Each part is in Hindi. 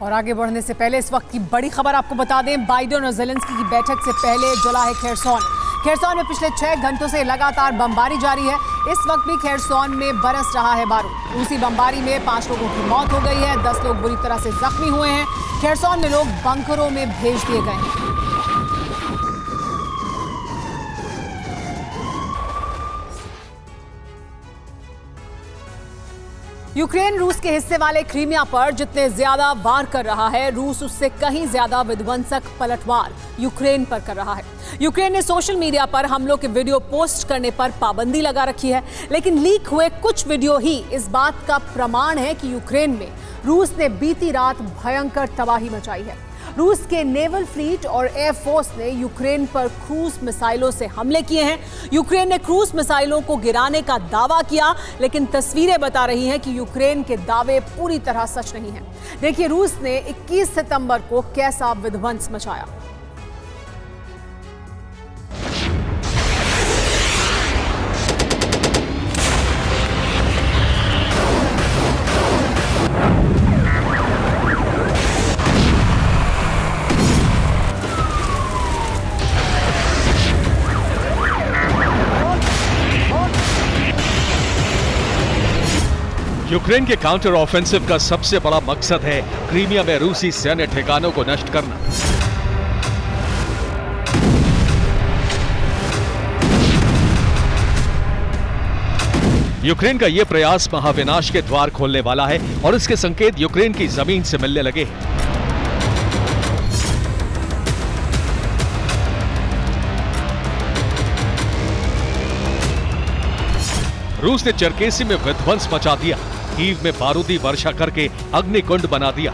और आगे बढ़ने से पहले इस वक्त की बड़ी खबर आपको बता दें, बाइडेन और ज़ेलेंस्की की बैठक से पहले जला है खेरसौन। खेरसौन में पिछले 6 घंटों से लगातार बमबारी जारी है। इस वक्त भी खेरसौन में बरस रहा है बारूद। रूसी बमबारी में 5 लोगों की मौत हो गई है, 10 लोग बुरी तरह से जख्मी हुए हैं। खेरसौन में लोग बंकरों में भेज दिए गए हैं। यूक्रेन रूस के हिस्से वाले क्रीमिया पर जितने ज्यादा वार कर रहा है, रूस उससे कहीं ज्यादा विध्वंसक पलटवार यूक्रेन पर कर रहा है। यूक्रेन ने सोशल मीडिया पर हमलों के वीडियो पोस्ट करने पर पाबंदी लगा रखी है, लेकिन लीक हुए कुछ वीडियो ही इस बात का प्रमाण है कि यूक्रेन में रूस ने बीती रात भयंकर तबाही मचाई है। रूस के नेवल फ्लीट और एयरफोर्स ने यूक्रेन पर क्रूज मिसाइलों से हमले किए हैं। यूक्रेन ने क्रूज मिसाइलों को गिराने का दावा किया, लेकिन तस्वीरें बता रही हैं कि यूक्रेन के दावे पूरी तरह सच नहीं हैं। देखिए रूस ने 21 सितंबर को कैसा विध्वंस मचाया। यूक्रेन के काउंटर ऑफेंसिव का सबसे बड़ा मकसद है क्रीमिया में रूसी सैन्य ठिकानों को नष्ट करना। यूक्रेन का यह प्रयास महाविनाश के द्वार खोलने वाला है और इसके संकेत यूक्रेन की जमीन से मिलने लगे हैं। रूस ने चरकेसी में विध्वंस मचा दिया, कीव में बारूदी वर्षा करके अग्निकुंड बना दिया।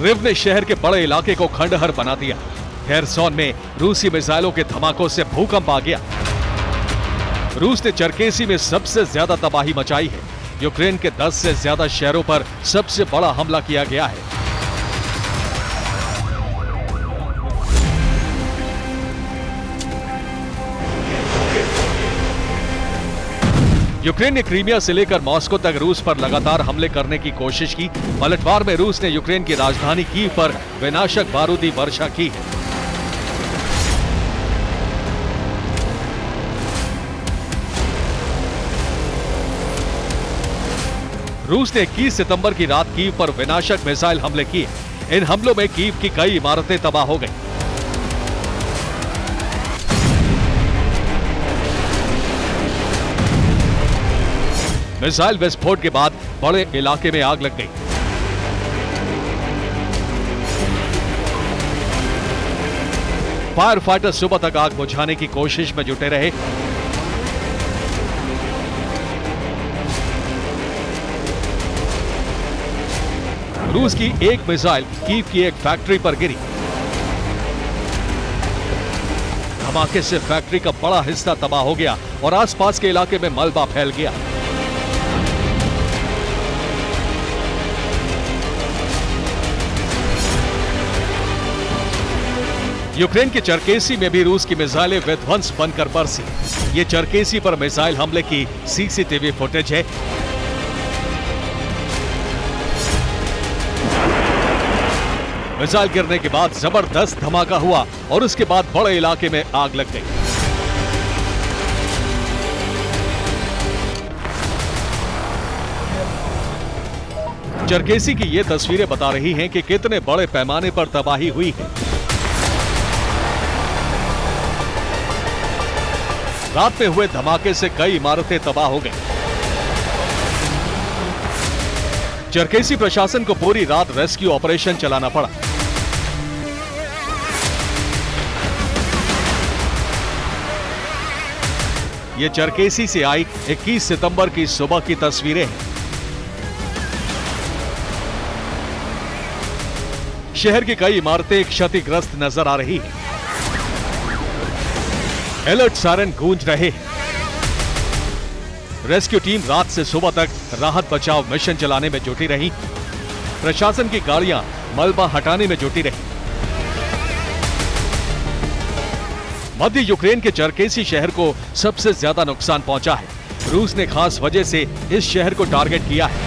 रिव ने शहर के बड़े इलाके को खंडहर बना दिया। खेरसौन में रूसी मिसाइलों के धमाकों से भूकंप आ गया। रूस ने चरकेसी में सबसे ज्यादा तबाही मचाई है। यूक्रेन के 10 से ज्यादा शहरों पर सबसे बड़ा हमला किया गया है। यूक्रेन ने क्रीमिया से लेकर मॉस्को तक रूस पर लगातार हमले करने की कोशिश की। पलटवार में रूस ने यूक्रेन की राजधानी कीव पर विनाशक बारूदी वर्षा की है। रूस ने 21 सितंबर की रात कीव पर विनाशक मिसाइल हमले किए। इन हमलों में कीव की कई इमारतें तबाह हो गईं। मिसाइल विस्फोट के बाद बड़े इलाके में आग लग गई। फायर फाइटर सुबह तक आग बुझाने की कोशिश में जुटे रहे। रूस की एक मिसाइल कीव की एक फैक्ट्री पर गिरी। धमाके से फैक्ट्री का बड़ा हिस्सा तबाह हो गया और आसपास के इलाके में मलबा फैल गया। यूक्रेन के चरकेसी में भी रूस की मिसाइलें विध्वंस बनकर बरसी। ये चरकेसी पर मिसाइल हमले की सीसीटीवी फुटेज है। मिसाइल गिरने के बाद जबरदस्त धमाका हुआ और उसके बाद बड़े इलाके में आग लग गई। चरकेसी की ये तस्वीरें बता रही हैं कि कितने बड़े पैमाने पर तबाही हुई है। रात में हुए धमाके से कई इमारतें तबाह हो गईं। चरकेसी प्रशासन को पूरी रात रेस्क्यू ऑपरेशन चलाना पड़ा। ये चरकेसी से आई 21 सितंबर की सुबह की तस्वीरें हैं। शहर की कई इमारतें क्षतिग्रस्त नजर आ रही हैं। अलर्ट सायरन गूंज रहे हैं। रेस्क्यू टीम रात से सुबह तक राहत बचाव मिशन चलाने में जुटी रही। प्रशासन की गाड़ियां मलबा हटाने में जुटी रही। मध्य यूक्रेन के चरकेसी शहर को सबसे ज्यादा नुकसान पहुंचा है। रूस ने खास वजह से इस शहर को टारगेट किया है।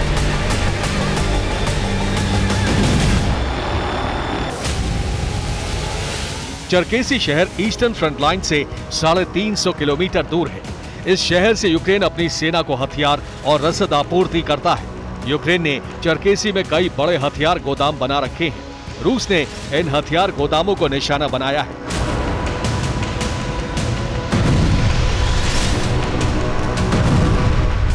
चरकेसी शहर ईस्टर्न फ्रंट लाइन से 350 किलोमीटर दूर है। इस शहर से यूक्रेन अपनी सेना को हथियार और रसद आपूर्ति करता है। यूक्रेन ने चरकेसी में कई बड़े हथियार गोदाम बना रखे हैं। रूस ने इन हथियार गोदामों को निशाना बनाया है।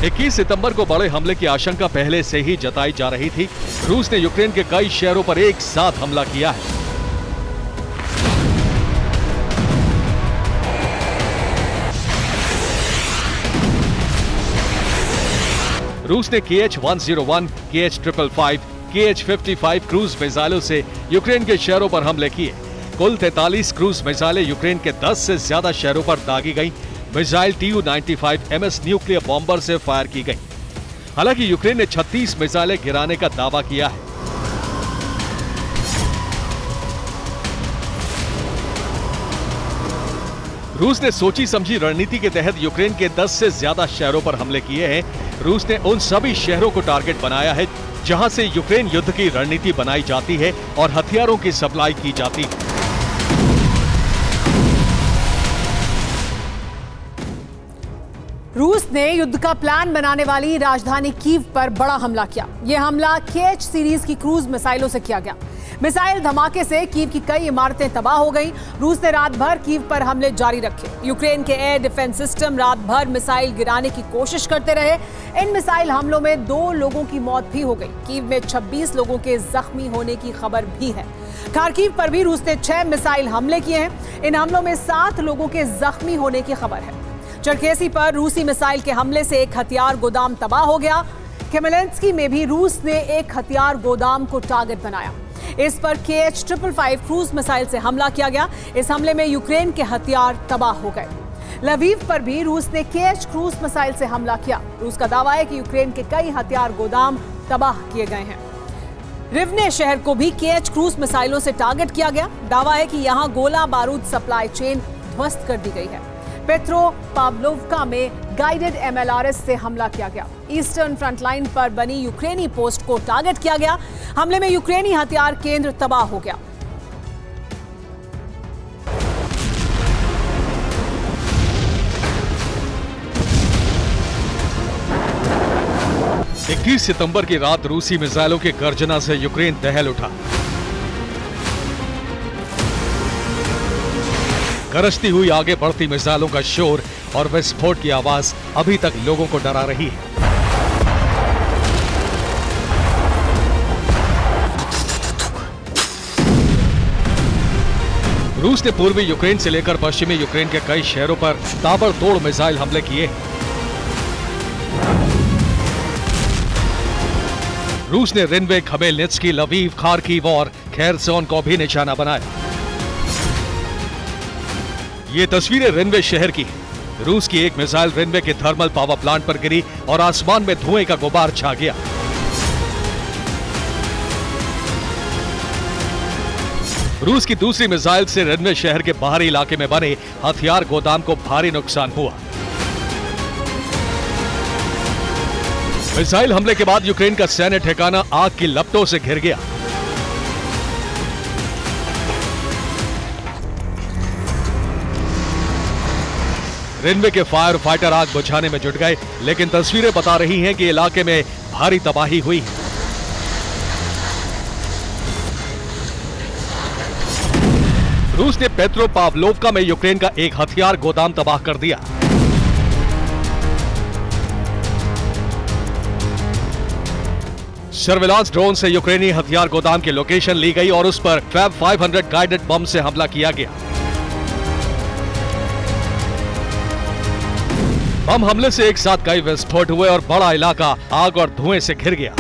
इक्कीस सितंबर को बड़े हमले की आशंका पहले से ही जताई जा रही थी। रूस ने यूक्रेन के कई शहरों पर एक साथ हमला किया है। रूस ने KH-101, KH-555, KH-55 क्रूज मिसाइलों से यूक्रेन के शहरों पर हमले किए। कुल 43 क्रूज मिसाइलें यूक्रेन के 10 से ज्यादा शहरों पर दागी गईं। Missile Tu-95 MS nuclear bomber से फायर की गई। हालांकि यूक्रेन ने 36 मिसाइलें गिराने का दावा किया है। रूस ने सोची समझी रणनीति के तहत यूक्रेन के 10 से ज्यादा शहरों पर हमले किए हैं। रूस ने उन सभी शहरों को टारगेट बनाया है जहां से यूक्रेन युद्ध की रणनीति बनाई जाती है और हथियारों की सप्लाई की जाती है। रूस ने युद्ध का प्लान बनाने वाली राजधानी कीव पर बड़ा हमला किया। यह हमला KH सीरीज की क्रूज मिसाइलों से किया गया। मिसाइल धमाके से कीव की कई इमारतें तबाह हो गईं। रूस ने रात भर कीव पर हमले जारी रखे। यूक्रेन के एयर डिफेंस सिस्टम रात भर मिसाइल गिराने की कोशिश करते रहे। इन मिसाइल हमलों में 2 लोगों की मौत भी हो गई। कीव में 26 लोगों के जख्मी होने की खबर भी है। खार्किव पर भी रूस ने 6 मिसाइल हमले किए हैं। इन हमलों में 7 लोगों के जख्मी होने की खबर है। चरकेसी पर रूसी मिसाइल के हमले से एक हथियार गोदाम तबाह हो गया। केमेलेंस्की में भी रूस ने एक हथियार गोदाम को टारगेट बनाया। इस पर KH-555 क्रूज मिसाइल से हमला किया गया। इस हमले में यूक्रेन के हथियार तबाह हो गए। लवीव पर भी रूस ने KH क्रूज मिसाइल से हमला किया। रूस का दावा है कि यूक्रेन के कई हथियार गोदाम तबाह किए गए हैं। रिवने शहर को भी KH क्रूज मिसाइलों से टारगेट किया गया। दावा है कि यहां गोला बारूद सप्लाई चेन ध्वस्त कर दी गई है। पेट्रोपाव्लोव्का में गाइडेड MLRS से हमला किया गया। ईस्टर्न फ्रंट लाइन पर बनी यूक्रेनी पोस्ट को टारगेट किया गया। हमले में यूक्रेनी हथियार केंद्र तबाह हो गया। इक्कीस सितंबर की रात रूसी मिसाइलों की गर्जना से यूक्रेन दहल उठा। गरजती हुई आगे बढ़ती मिसाइलों का शोर और विस्फोट की आवाज अभी तक लोगों को डरा रही है। रूस ने पूर्वी यूक्रेन से लेकर पश्चिमी यूक्रेन के कई शहरों पर ताबड़तोड़ मिसाइल हमले किए। रूस ने रिनवे, खमेलनित्स्की, लवीव, खार्किव और खेरसोन को भी निशाना बनाया। ये तस्वीरें रिनवे शहर की है। रूस की एक मिसाइल रिनवे के थर्मल पावर प्लांट पर गिरी और आसमान में धुएं का गुबार छा गया। रूस की दूसरी मिसाइल से रिनवे शहर के बाहरी इलाके में बने हथियार गोदाम को भारी नुकसान हुआ। मिसाइल हमले के बाद यूक्रेन का सैन्य ठिकाना आग की लपटों से घिर गया। रिनवे के फायर फाइटर आग बुझाने में जुट गए, लेकिन तस्वीरें बता रही हैं कि इलाके में भारी तबाही हुई है। रूस ने पेट्रोपाव्लोव्का में यूक्रेन का एक हथियार गोदाम तबाह कर दिया। सर्विलांस ड्रोन से यूक्रेनी हथियार गोदाम की लोकेशन ली गई और उस पर फैब 500 गाइडेड बम से हमला किया गया। बम हमले से एक साथ कई विस्फोट हुए और बड़ा इलाका आग और धुएं से घिर गया।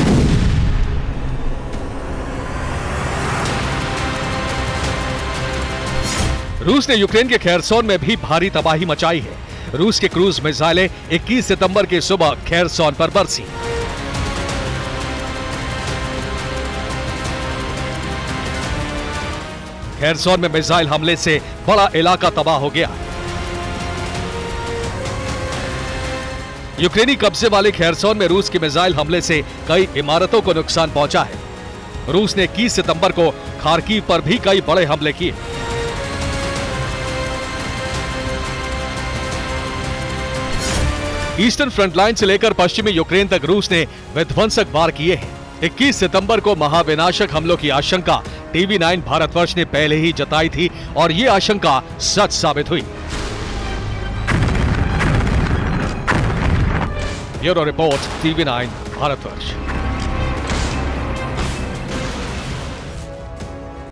रूस ने यूक्रेन के खेरसोन में भी भारी तबाही मचाई है। रूस के क्रूज मिसाइलें 21 सितंबर की सुबह खेरसोन पर बरसी। खेरसोन में मिसाइल हमले से बड़ा इलाका तबाह हो गया। यूक्रेनी कब्जे वाले खेरसोन में रूस के मिसाइल हमले से कई इमारतों को नुकसान पहुंचा है। रूस ने 21 सितंबर को खार्किव पर भी कई बड़े हमले किए। ईस्टर्न फ्रंटलाइन से लेकर पश्चिमी यूक्रेन तक रूस ने विध्वंसक वार किए हैं। 21 सितंबर को महाविनाशक हमलों की आशंका TV9 भारतवर्ष ने पहले ही जताई थी और ये आशंका सच साबित हुई। Bureau report TV9 Bharatvarsh.